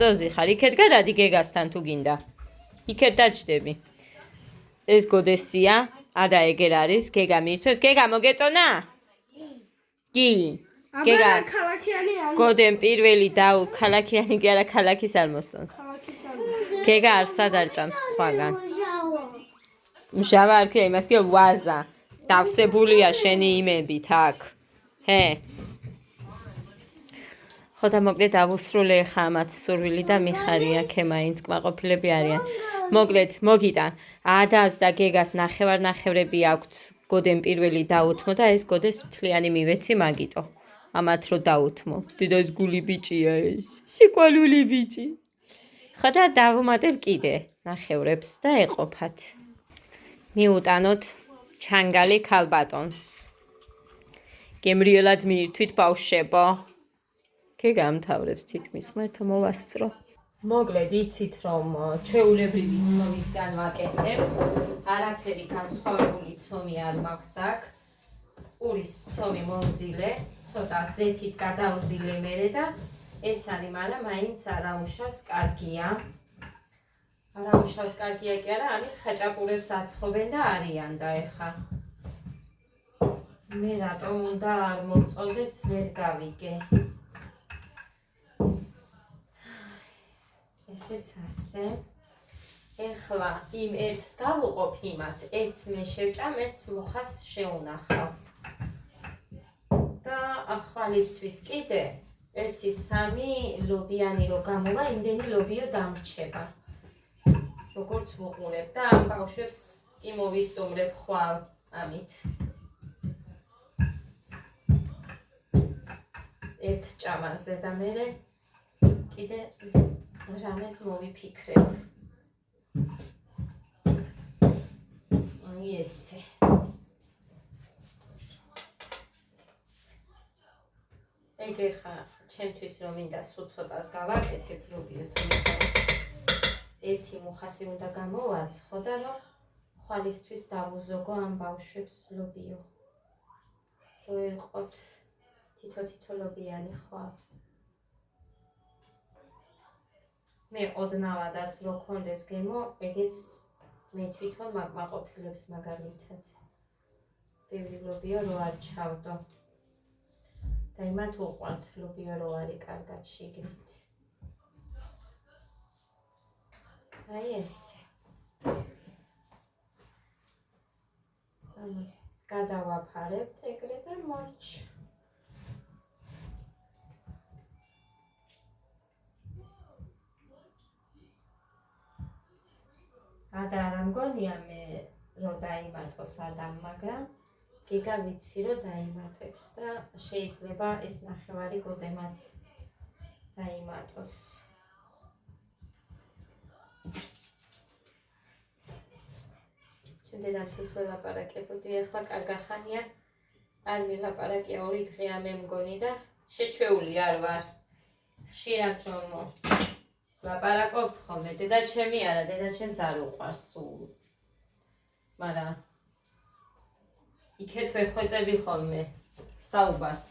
ზოზი ხარ, იქეთ გადადი გეგასთან თუ გინდა. იქეთ დაჭდები. ეს გოდესია, ადა ეგერ არის, გეგა მიიწვევს. გეგა მოგეწონა? კი. გეგა ქალაქიანი არ გოდემ პირველი და ქალაქიანი კი არა ქალაქის არ მოსწონს. გეგა არსად არ ჭამს სხვაგან. მჟავა არ ქვია, იმას ქვია ვაზა. დავსებულია შენი იმებით აქ. ჰე. ხოდა მოკლედ ავუსრულე ხა ამათ სურვილი და მიხარია ქემაინც კმაყოფილები არიან. მოკლედ მოგიტან ადას და გეგას ნახევრები აქვთ გოდემ პირველი დაუთმო და ეს გოდეს მთლიანი მივეცი მაგიტო. ამათ რო დაუთმო. დედას გული ბიჭია ეს. სიყვარული ბიჭი. ხოდა დავუმატებ კიდე ნახევრებს და ეყოფათ. მიუტანოთ ჩანგალი ქალბატონს. გემრიელად მიირთვით ბავშვებო. გეგამთავრებს თითქმის მეთო მოვასწრო. მოკლედ იცით რომ ჩვეულებრივი ცომისგან ვაკეთებ. არაფერი განსხვავებული ცომი არ მაქვს აქ. ურის ცომი მომზილე, ცოტა ზეთით გადავზილე მერე და ეს არის, მაგრამ მაინც არაუშავს კარგია. არაუშავს კარგია კი არა, ამით ხაჭაპურებს აცხობენ და არიან და ეხა. მე რატომ უნდა არ მომწონდეს ვერ გავიგე. ესეც ასე. ეხლა იმ ერთს გავუყოფ იმათ, ერთს მე შევჭამ, ერთს მუხას შეუნახავ. და ახალისთვის კიდე 1-3 ლობიანი რო გამოვა, იმდენი ლობიო დამრჩება. როგორც ვუყურებ და ამ ბავშვებს კი მოვისტუმრებ ხვალ ამით. ერთ ჭამაზე და მერე კიდე რამეს მოვიფიქრებ. აი ესე. ეგ ხა ჩემთვის რომ მინდა სულ ცოტას გავაკეთებ ლობიოს. ერთი მუხასი უნდა გამოვაცხო და რომ ხვალისთვის დავუზოგო ამ ბავშვებს ლობიო. რო იყოთ თითო ლობიანი ხვალ. მე ოდნავადაც რო კონდეს გემო, ეგეც მე თვითონ მაგმაყოფილებს მაგალითად. ბევრი ლობიო რო არ ჩავდო. და იმათ უყვართ ლობიო რო არის კარგად შიგნით. აი ესე. ამას გადავაფარებთ ეგრე და მორჩ. ადა არ ამგონია მე რო დაიმატოს ადამ, მაგრამ გეგა ვიცი რომ დაიმატებს და შეიძლება ეს ნახევარი გოდემაც დაიმატოს. ჩვენ დედამთის ველაპარაკებოდი, ახლა კარგახანია არ მილაპარაკია 2 დღეა მე მგონი და შეჩვეული არ ვარ. ხშირად რომ ლაპარაკობთ ხოლმე, დედა ჩემი არა, დედა ჩემს არ უყვარს სულ. მაგრამ იქეთ ვეხვეწები ხოლმე საუბარს.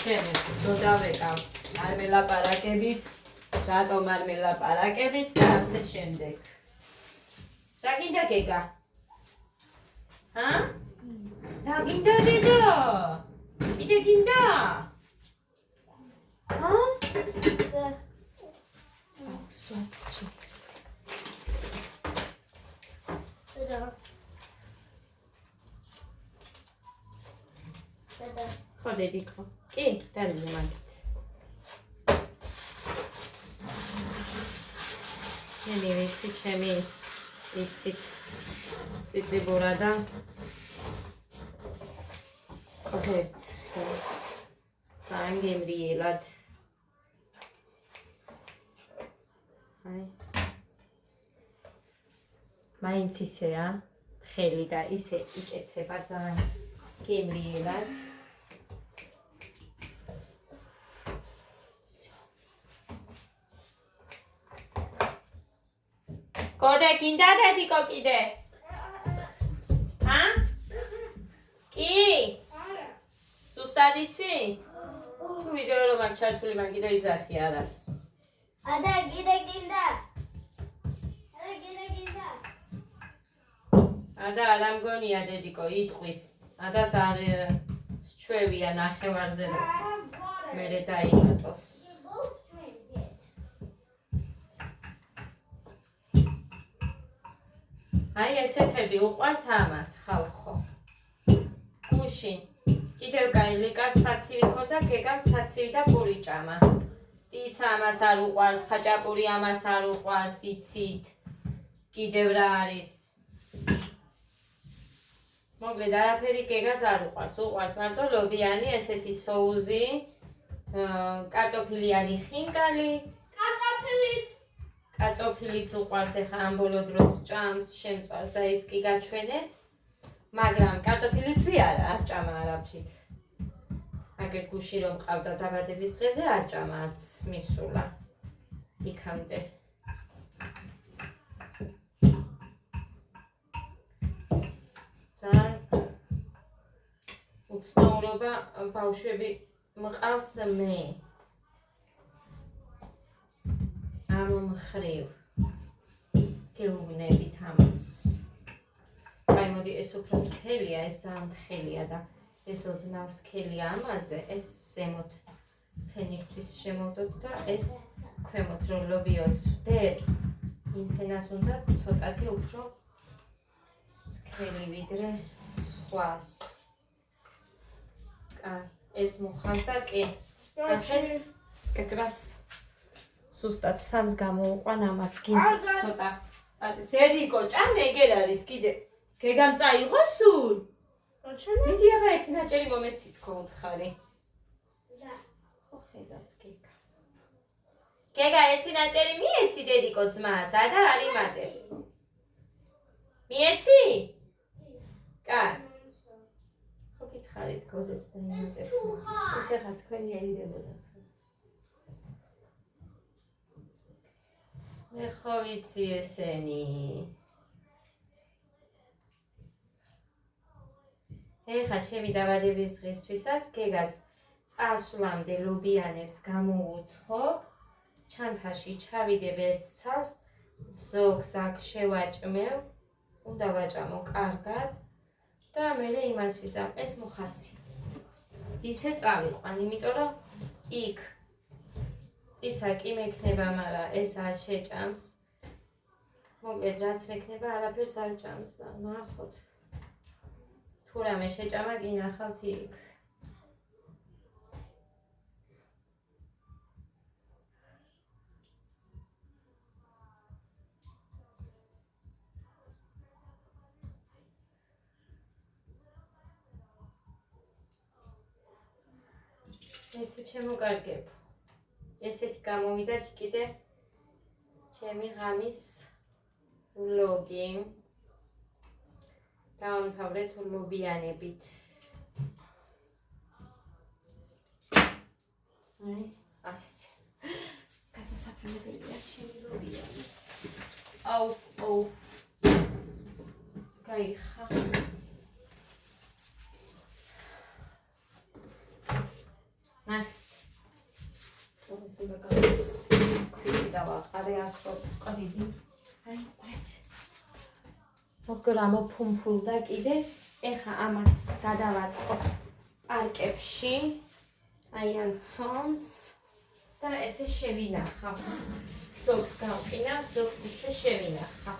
ჩემი დოდავეკავ არ მელაპარაკებით, რატომ არ მელაპარაკებით და ასე შემდეგ. რა გინდა გეგა? ჰა? რა გინდა დედო? კიდე გინდა? ჰა? ხოდები ხო? კი, დარილა მაგით. მე მივიქცი ჩემი იცით ციციბურა და ვერცხლი. სანგემრიელად. აი. მაინც ისეა, ხელი და ისე იკეცება ძალიან გემრიელად. გოდე გინდა დედიკო კიდე? ჰა? კი? სუსტად იცი? თუ ვიდეო რომ არ ჩართული მაგ კიდე იძახი არას. ადა არ ამგონია დედიკო იტყვის. ადას არ ჩვევია ნახევარზე რომ მერე დაიმატოს. აი ესეთები უყვართ ამათ ხალხო. გუშინ კიდევ კაი ლიკას საცივი ქონდა, გეგამ საცივი და პური ჭამა. პიცა ამას არ უყვარს, ხაჭაპური ამას არ უყვარს, იცით. კიდევ რა არის? მოკლედ არაფერი გეგას არ უყვარს, უყვარს მარტო ლობიანი ესეთი სოუზი, კარტოფილი არის ხინკალი, კარტოფილიც უყვარს, ეხა ამ ბოლო დროს ჭამს, შემწვას და ის კი გაჩვენეთ. მაგრამ კარტოფილი თვი არ ჭამა არაფრით. აგერ გუში რომ ყავდა დაბადების დღეზე არ ჭამა არც მისულა. იქამდე. ძალიან უცნაურობა ბავშვები მყავს მე. ამ მხრივ გეუბნებით ამას. აი მოდი ეს უფრო სქელია, ეს ძალიან ხელია და ეს ოდნავ სქელია ამაზე, ეს ზემოთ ფენისთვის შემოვდოთ და ეს ქვემოთ რომ ლობიოს ვდებ, იმ ფენას უნდა ცოტათი უფრო სქელი ვიდრე სხვას. კაი, ეს მოხავს და კი. ნახეთ, კეთებას სუსტად სამს გამოვუყვან ამათ გინდა ცოტა. დედიკო, ჭამე ეგერ არის კიდე. გეგამ წაიღო სულ? მიდი ახლა ერთი ნაჭერი მომეცით ხო უთხარი. და. ხო ხედავთ გეგა. გეგა ერთი ნაჭერი მიეცი დედიკო ძმას, ადა არ იმატებს. მიეცი? კაი. ხო გითხარით გოდეს და იმატებს. ეს ახლა თქვენი ერიდებოდათ. მე ხო ვიცი ესენი. ეხა ჩემი დაბადების დღისთვისაც გეგას წასვლამდე ლობიანებს გამოვუცხობ, ჩანთაში ჩავიდებ ერთ ცალს, ზოგს აქ შევაჭმევ, უნდა ვაჭამო კარგად და მერე იმას ვიზამ, ეს მოხასი. ისე წავიყვან, იმიტომ რომ იქ პიცა კი მექნება, მაგრამ ეს არ შეჭამს. მოკლედ რაც მექნება, არაფერს არ ჭამს და ნახოთ. თუ რამე შეჭამა გინახავთ იქ. ესე შემოგარგებ. ესეთი გამოვიდა კიდე ჩემი ღამის ვლოგი. დავამთავრეთ ლობიანებით. აი, ასე. გადმოსაფრინებელია ჩემი ლობიანი. აუ. გაიხა. ნახეთ. ეს უნდა გავიც. ქვილი დავაყარე ახლა ყრიდი. აი, ყვეთ. მოხდა მოფუმფულდა კიდე. ეხა ამას გადავაწყობ პარკებში. აი ამ ცომს და ესე შევინახავ. ზოგს გავყინა, ზოგს ისე შევინახავ.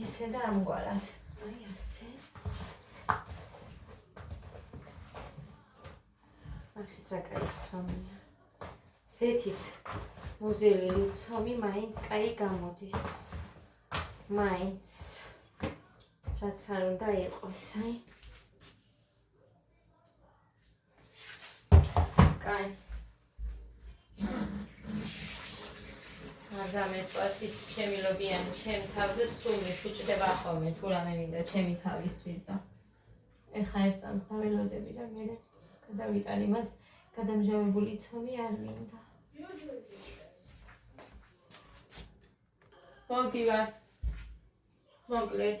ესე და ამგვარად. აი ასე. ნახეთ რა კაი ცომია. ზეთით მოზელილი ცომი მაინც კაი გამოდის. მაინც რაც არ უნდა იყოს, აი. კაი. გამეწვას ის ჩემი ლობიანი, ჩემ თავზე სულ მიფუჭდება ხოლმე, თუ რამე მინდა ჩემი თავისთვის და ეხა ერთ წამს დაველოდები და მე გადავიტან იმას, გადამჟავებული ცომი არ მინდა. მოდივარ. მოკლედ.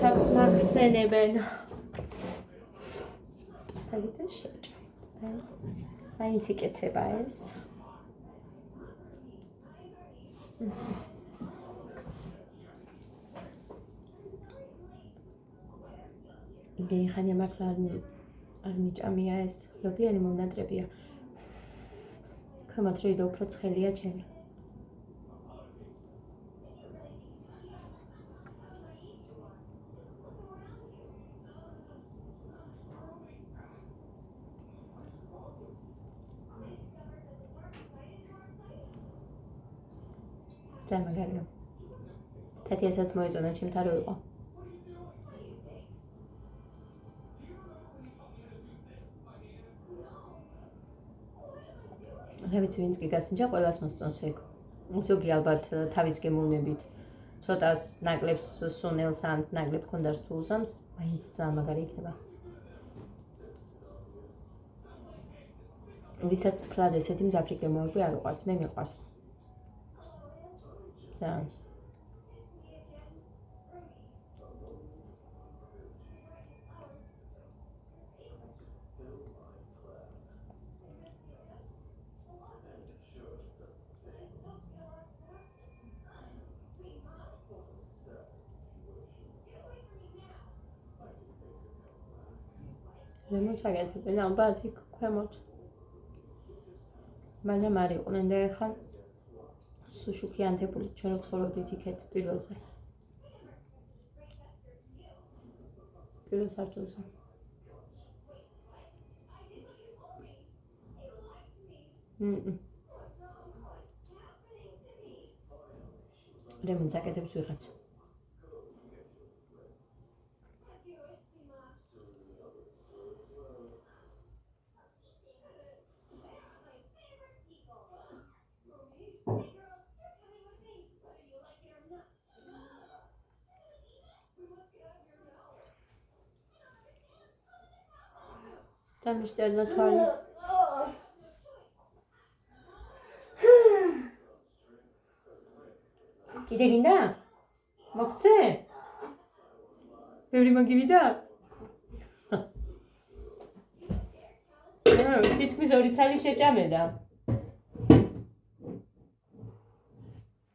თავს მახსენებენ. თაგიდან შეჭრა. მაინც იკეცება ეს. იმდენი ხანია მართლა არ მიჭამია ეს. ლობიანი მომნატრებია. ქვემოთ რიდო უფრო ცხელია ჩემი. ძალიან მაგარია. თეთიასაც მოეწონა ჩემთან რო იყო. რა ვიცი ვინც კი გასინჯა ყველას მოსწონს ეგ. ზოგი ალბათ თავის გემოვნებით ცოტას ნაკლებს სუნელს ან ნაკლებ კონდარს თუ უზამს, მაინც ძალიან მაგარი იქნება. ვისაც ფლად ესეთი მძაფრი გემოვნები არ უყვარს, მე მიყვარს. ძალიან. რემონტს აგეთებენ ალბათ იქ ქვემოთ. მაგრამ არ იყვნენ და ეხლა სუშუქიანთებული ჩვენ ვცხოვრობდით იქეთ პირველზე. პირველ სართულზე. რემონტს აკეთებს ვიღაც. დამიშტერნა თვალი. კიდე გინდა? მოგცე? ბევრი მოგივიდა? თითქმის 2 ცალი შეჭამედა.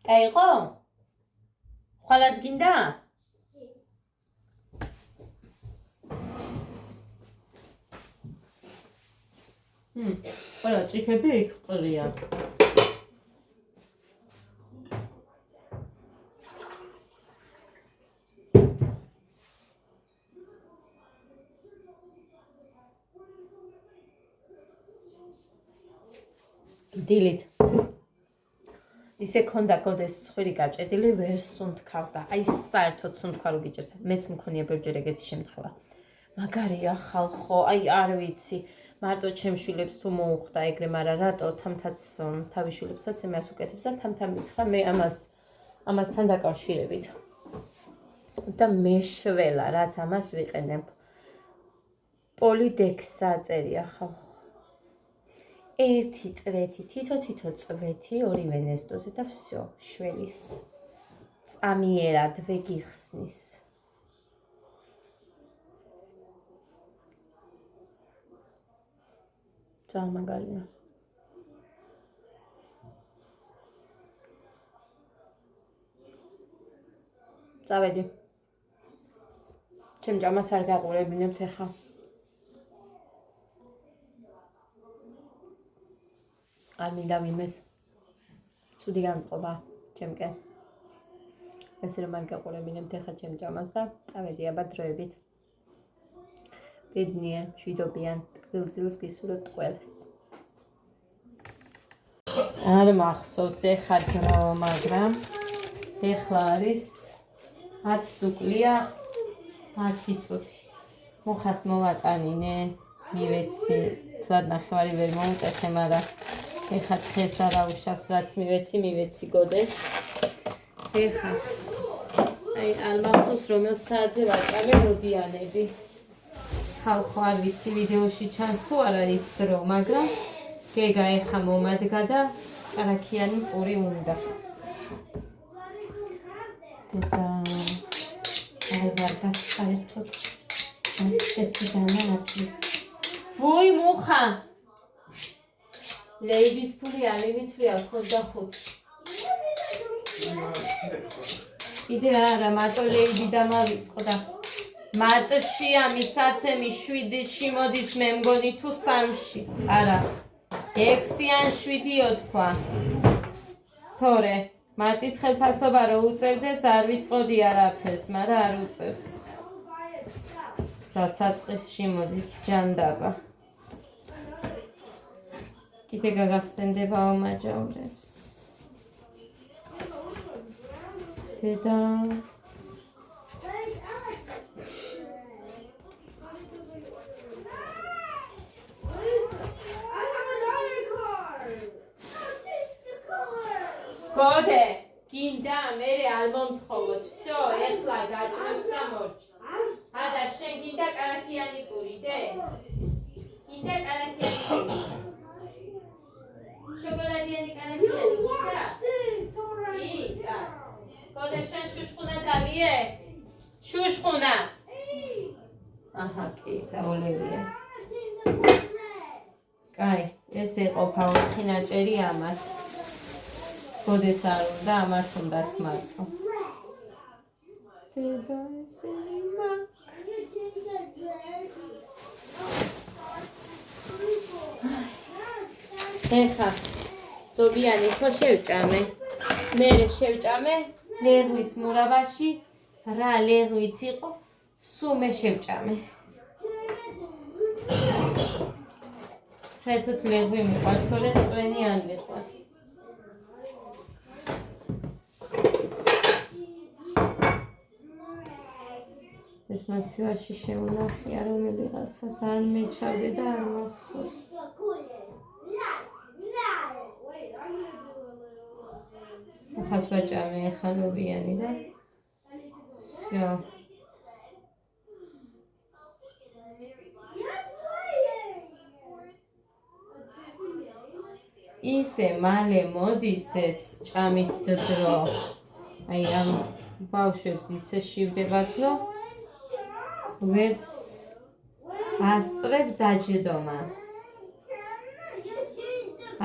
კაიღო? ხვალაც გინდა? ყველა ჭიქები იქ ყრია. დილით. ისე ქონდა გოდეს ხვირი გაჭედილი, ვერ სუნთქავდა. აი საერთოდ სუნთქვა რო გიჭერს. მეც მქონია ბევრჯერ ეგეთი შემთხვევა. მაგარია ხალხო, აი არ ვიცი. მარტო ჩემშვილებს თუ მოუხდა ეგრე, მაგრამ რატო თამთაც თავის შვილებსაც ემას უკეთებს და თამთან მითხრა მე ამასთან დაკავშირებით. და მეშველა რაც ამას ვიყენებ. პოლიდექსა წერია ხალხო. ერთი წვეთი, თითო წვეთი ორივე ნესტოზე და всё, შველის. წამიერად ვეგიხსნის. ძალიან მაგარია. წავედი. ჩემ ჭამას არ გაყურებინებთ ახლა. არ მინდა ვინმეს ცუდი განწყობა ჩემკენ. ესე რომ არ გაყურებინებთ ახლა ჩემ ჭამას და წავედი აბა დროებით. ბედნიერ, მშვიდობიან, ტკბილ-ძილს გისურვებთ ყველას. არ მახსოვს ეხა დრო, მაგრამ ეხლა არის 10 სუკლია 10 წუთი. მუხას მოვატანინე, მივეცი, თლად ნახევარი ვერ მოუტეხე, მაგრამ ეხლა დღეს არა უშავს, რაც მივეცი გოდეს. ეხლა აი არ მახსოვს რომელ საათზე ვაჭამე ლობიანები. ხალხო არ ვიცი ვიდეოში ჩანს თუ არა ის დრო, მაგრამ გეგა ეხა მომადგა და ყარაქიანი პური უნდა. არ ვარ გასაერთოდ ერთი დამანათლის ვუი მუხა ლეიბის ფული ალივითვლია 25 კიდე არა მარტო ლეიბი დამავიწყდა მარტში ამისაცემი 7-ში მოდის მე მგონი თუ 3-ში არა 6 ან 7-ო თქვა თორე მარტის ხელფასობა რო უწევდეს არ ვიტყოდი არაფერს მაგრამ არ უწევს და საწყისში მოდის ჯანდაბა კიდე გაგახსენდებაო მაჯავრებს დედა გოდე გინდა მერე არ მომთხოვოთ всё ეხლა გაჭმევთ და მორჩ ადა შენ გინდა კარაქიანი პური დე გინდა კარაქიანი პური შოკოლადიანი კარაქიანი გინდა გოდე შენ შუშხუნა დალიე შუშხუნა აჰა კი დაოლევია კაი ეს ეყოფა 4 ნაჭერი ამას გოდეს არ უნდა ამათ უნდათ მარტო დედა ესემა ეხა დობიანი ხო შევჭამე მე შევჭამე ლეღვის მურავაში რა ლეღვიც იყო სულ მე შევჭამე საერთოდ ლეღვი მიყვარს თორე წვენი არ მიყვარს ეს მაცივარში შემონახია რომელიღაცას არ მეჩავდე და არ მახსოვს ახას ვაჭამე ეხანობიანი და всё ისე მალე მოდის ეს ჭამის დრო აი ამ ბავშვებს ისე შივდებათ რომ ვერც ასწრებ დაჯდომას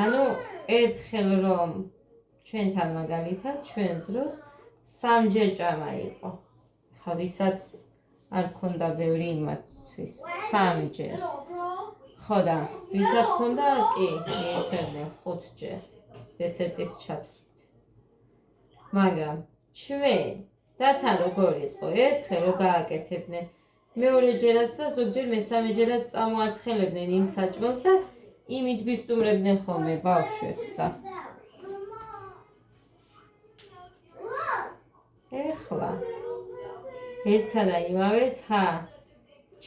ანუ ერთხელ რომ ჩვენთან მაგალითად ჩვენს დროს 3 ჯერ ჭამა იყო ხა ვისაც არ ქონდა ბევრი იმათთვის 3 ჯერ ხო და ვისაც ქონდა კი მიეწერდნენ 5 ჯერ დესერტის ჩათვლით მაგრამ ჩვენ დათან როგორ იყო ერთხელ რო გააკეთებდნენ მეორე ჯერაც და ზოგჯერ მესამე ჯერაც წამოაცხელებდნენ იმ საჭმელს და იმით გვისტუმრებდნენ ხოლმე ბავშვებს და ეხლა ერთსა და იმავეს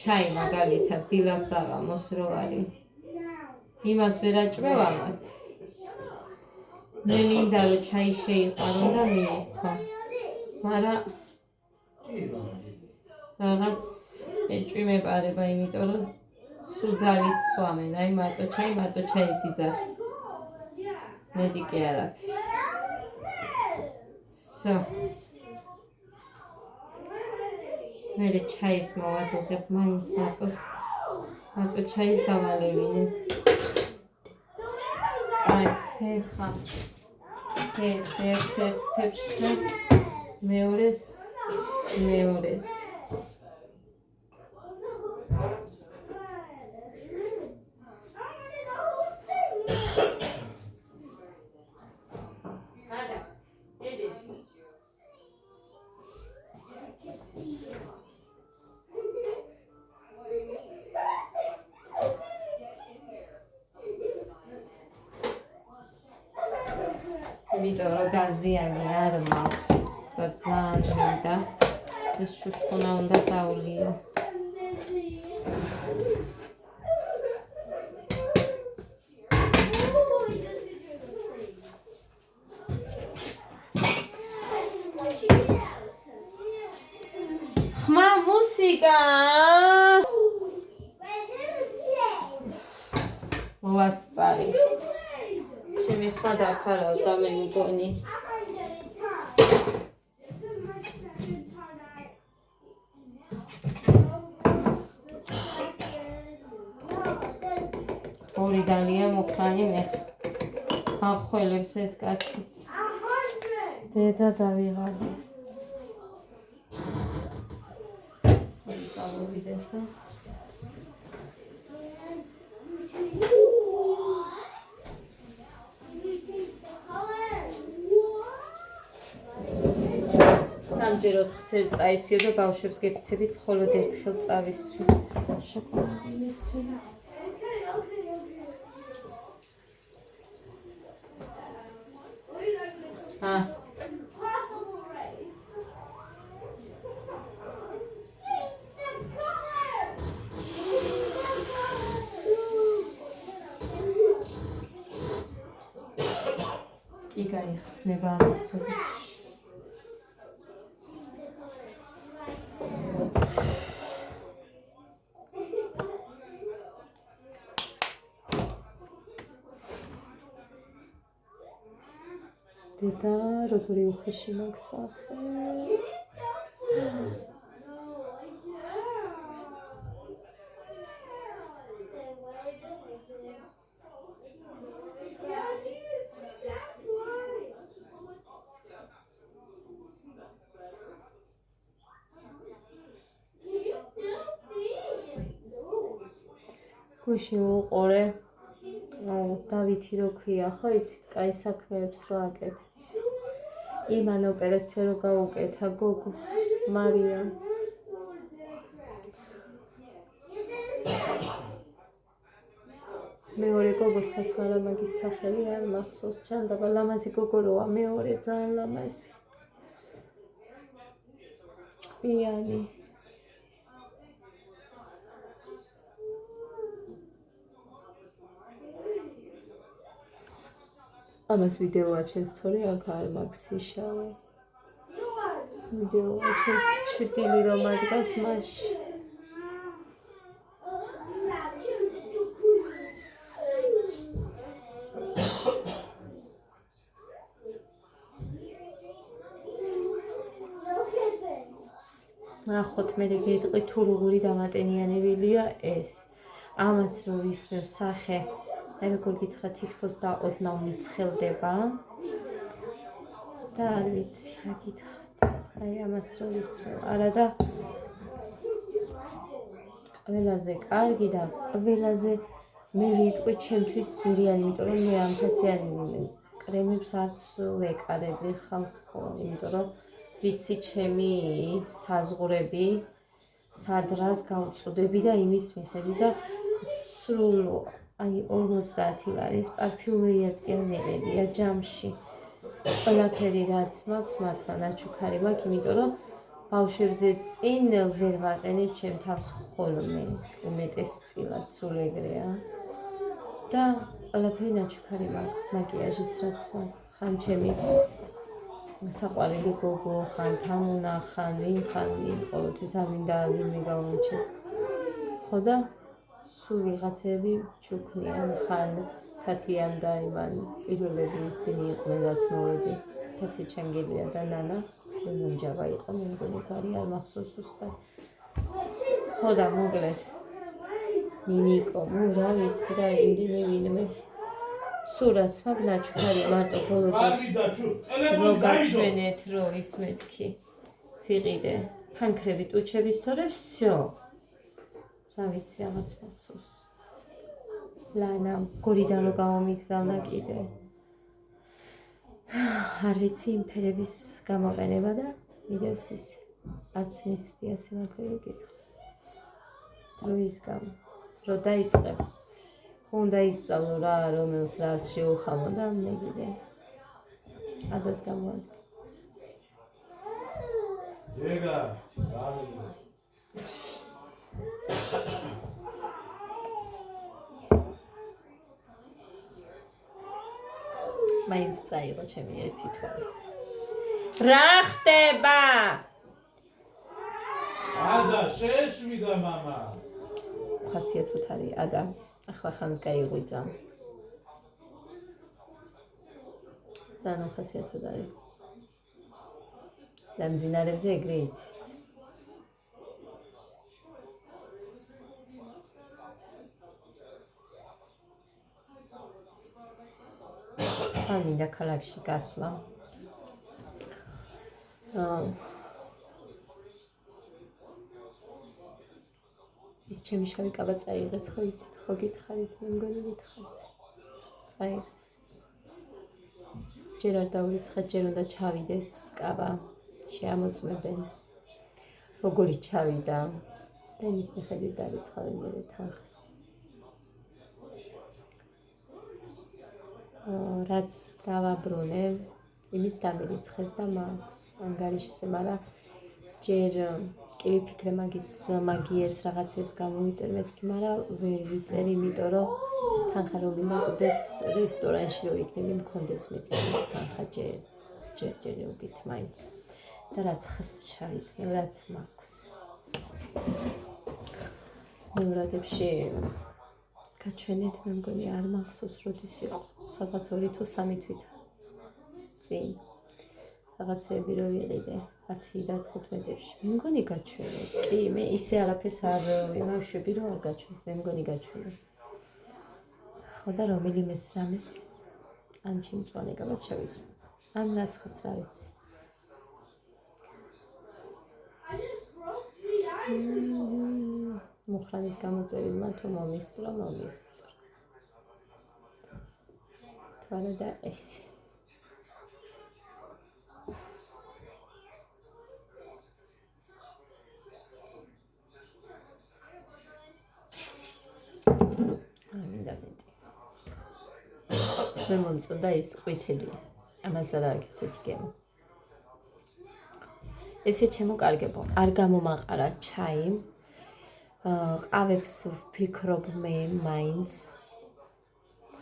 ჩაი მაგალითად დილასაღა მოსროვარი იმას ვერ აჭმევ ამათ მე მინდა რომ ჩაი შეიყვანო და მიირთვა მაგრამ რაღაც ეჭვი მეპარება იმიტომ რომ სუძალით სვამენ აი მარტო ჩაის იძახი მეტი კი არაფერს всё მე ჩაის მოვადუღებ მაინც მარტო ჩაის დავალევინე აი ეხა ეს ერთ თებში მეორეს იმიტომ რომ გაზიანი არ მაქვს და ძალიან მინდა ეს შუშხუნა უნდა დავლიო ხმა მუსიკა მოვასწარი ჩემი ხმა დაფარავ და მე მიგონი ორიდანია მოხრანი მე ახველებს ეს კაციც დედა დავიღალე წავიდეს და სამჯეროდ ხცერ წაისვიო და ბავშვებს გეფიცებით მხოლოდ ერთხელ წავისვი. შოკოლადი მისვი. კი გაიხსნება ამასობაში. დედა როგორი უხეში მაქვს სახე გუში უყურე დავითი რო ქვია ხო იცით კაი საქმეებს რო აკეთებს იმან ოპერაცია რო გაუკეთა გოგოს მარიამს მეორე გოგოსაც მაგის სახელი არ მახსოვს ჩანდაბა ლამაზი გოგო როა მეორე ძალიან ლამაზი იანი ამას ვიდეო აჩენს თორე აქ არ მაქვს იშავე ვიდეო აჩენს ჩრდილი რომ ადგას მასში ნახოთ მე გეტყვი თუ როგორი დამატენიანებელია ეს ამას რო ვისმევ სახე აი როგორ გითხრა თითქოს და ოდნავ მიცხელდება და არ ვიცი რა გითხრათ აი ამას რო ვისმევ არა და ყველაზე კარგი და ყველაზე მე ვიტყვი ჩემთვის ძვირიანი იმიტომ რომ მე ამ ფასიანი კრემებს არც ვეკარები ხალხო იმიტომ რომ ვიცი ჩემი საზღვრები სადრას გავწუდები და იმის მიხედვით და სრულ აი 50 ლარის პარფიუმერიაც კი არ მიყიდია ჯამში ყველაფერი რაც მაქვს მართლა ნაჩუქარი მაქვს იმიტომ რომ ბავშვებზე წინ ვერ ვაყენებ ჩემ თავს ხოლმე უმეტესწილად სულ ეგრეა და ყველაფერი ნაჩუქარი მაქვს მაკიაჟის რაც მაქვს ხან ჩემი საყვარელი გოგო ხან თამუნა ხან ვინ ყოველთვის ამინდა ვინმე გავამჩეს ხო და სულ ვიღაცები ჩუქნიან ხან თათიამ და იმან პირველები ისინი იყვნენ რაც მოვედი თათი ჩანგელია და ნანა მონჯავა იყო მე მგონი გვარი არ მახსოვს ზუსტად ხო და მოკლედ ნინიკო რა ვიცი რა იმდენი ვინმე სულ რაც მაგ ნაჩუქარია მარტო ბოლო დროს რო გაჩვენეთ რო ის მეთქი ვიყიდე ფანქრები ტუჩების თორე всё რა ვიცი ამაც მახსოვს ლანა გორიდან რო გამომიგზავნა კიდე არ ვიცი იმ ფერების გამოყენება და მიდევს ის არც მიცდია სიმართლე გითხრა დროის გამო რო დაიწყებ უნდა ისწავლო რა რომელს რას შეუხამო და მე კიდე ადას გამოადგე ეგა მაინც წაიღო ჩემი ერთი თვალი რა ხდება ადა შეშვიდა მამა ხასიათოთ არის ადა ახლა ხანს გაიღვიძა ძალიან ხასიათოდ არის და მძინარებზე ეგრე იცის მინდა ქალაქში გასვლა. ის ჩემი შავი კაბა წაიღეს, ხო იცით, ხო გითხარით, მე მგონი გითხარით. წაიღეს. ჯერ არ დაურიცხეთ, ჯერ უნდა ჩავიდეს კაბა, შეამოწმებენ. როგორი ჩავიდა და იმის მიხედვით დავიცხავენ მე თანხას. რაც დავაბრუნე, იმის დამირიცხეს და მაქვს ანგარიშზე, მაგრამ ჯერ კი ვიფიქრე მაგიერს რაღაცებს გამოვიწერ მეთქი, მაგრამ ვერ ვიწერ, იმიტომ რომ თანხა რომ მიმაკვდეს რესტორანში რომ იქნები მქონდეს მეთქის თანხა ჯერ უკით მაინც და რაც ხეს შევიცნებ, რაც მაქვს. მეორადებში გაჩვენეთ, მე მგონი არ მახსოვს როდის იყო, სადღაც 2 თუ 3 თვით წინ. რაღაცები რო ვიყიდე 10 და 15-ში. მე მგონი გაჩვენეთ. კი, მე ისე არაფერს არ ვიმავშვები, რომ არ გაჩვენეთ. მე მგონი გაჩვენეთ. ხო და რომელიმეს რამეს ან ჩემწვანე კაბაც შევიზვი. ან რაც ხას რა ვიცი. მუხრანის გამოწერილმა თუ მომისწრო. თვალე და ესე. მე მომწონდა ის ყვითელი. ამას არ აქვს ესეთი გემო. ესე შემოკარგებო. არ გამომაყარა ჩაი. ყავებს ვფიქრობ მე მაინც.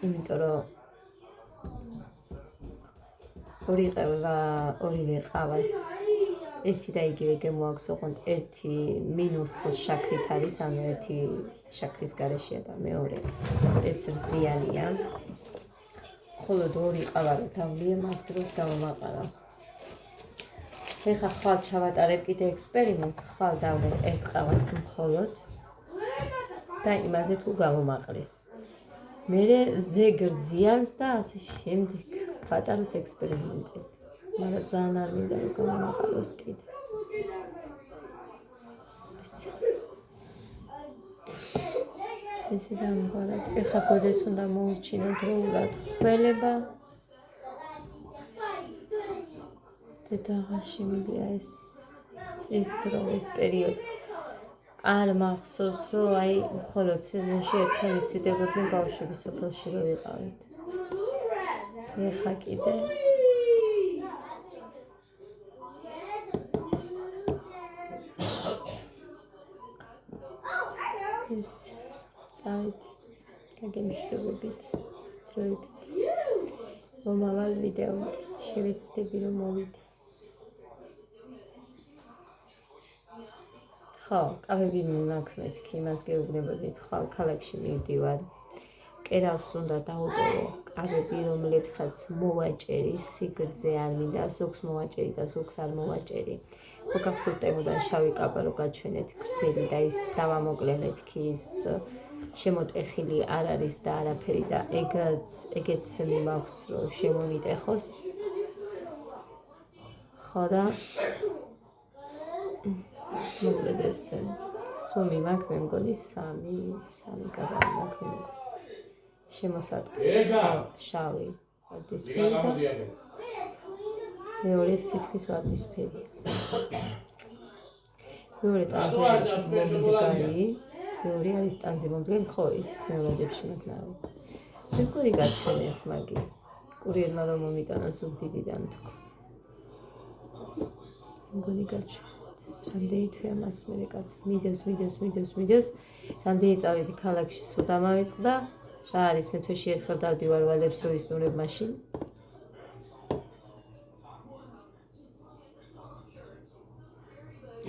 იმიტომ რომ ორივე ყავას ერთი და იგივე გემო აქვს, ოღონდ ერთი მინუს შაქრით არის, ანუ ერთი შაქრის გარეშეა და მეორე ეს რძიანია. ხოლო ორი ყავა რო დავლია, მაგ დროს გამომაყარა. ეხლა ხვალ ჩავატარებ კიდე ექსპერიმენტს, ხვალ დავლებ ერთ ყავას მხოლოდ და იმაზე თუ გამომაყრის. მერე ზეგრძიანს და ასე შემდეგ ვატაროთ ექსპერიმენტები. მაგრამ ძალიან არ მინდა რომ გამომაყაროს კიდე. ესე დამგვარად. ეხლა გოდეს უნდა მოუჩინო დროულად ხველება. დედაღაში მილია ეს დრო, ეს პერიოდი. არ მახსოვს, რომ აი მხოლოდ სეზონში ერთხელ მიციდებოდნენ ბავშვები სოფელში რომ ვიყავით. ეხლა კიდე ეს წავით გაგემშვიდობებით დროებით. მომავალ ვიდეო შევეცდები რომ მოვიდე. ხო, კავები მაქვს მეთქი, იმას გეუბნებოდით, ხვალ ქალაქში მივდივარ. კერავს უნდა დაუყოვო კავები, რომლებსაც მოვაჭერი, სიგრძე არ მინდა, ზოგს მოვაჭერი და ზოგს არ მოვაჭერი. ხო გახსოვთ ტემოდან შავი კაბა რო გაჩვენეთ გრძელი და ის დავამოკლე მეთქი, ის შემოტეხილი არ არის და არაფერი და ეგეც მიმაქვს რომ შემომიტეხოს. ხო და მოკლედ ესე სუმი მაქვს, მე მგონი სამი კაბა მაქვს, მე მგონი. შემოსატყი შავი ვარდისფერი და მეორე სითქვის ვარდისფერი. მეორე ტანზე მომდგარი, მეორე არის ტანზე მომდგარი, ხო ისიც მეორადებში მქნარი. მე მგონი გაჩვენეთ მაგი. კურიერმა რომ მომიტანოს უბდიდიდან თქო. მგონი გაჩვენეთ. რამდენი თვეა მას მერე კაცი მიდევს. რამდენი წავედი ქალაქში, სულ დამავიწყდა. რა არის, მე თვეში ერთხელ დავდივარ ვალებს რო ისნურებ მაშინ.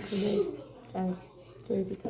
ხოდა ის წავედი, დროებით.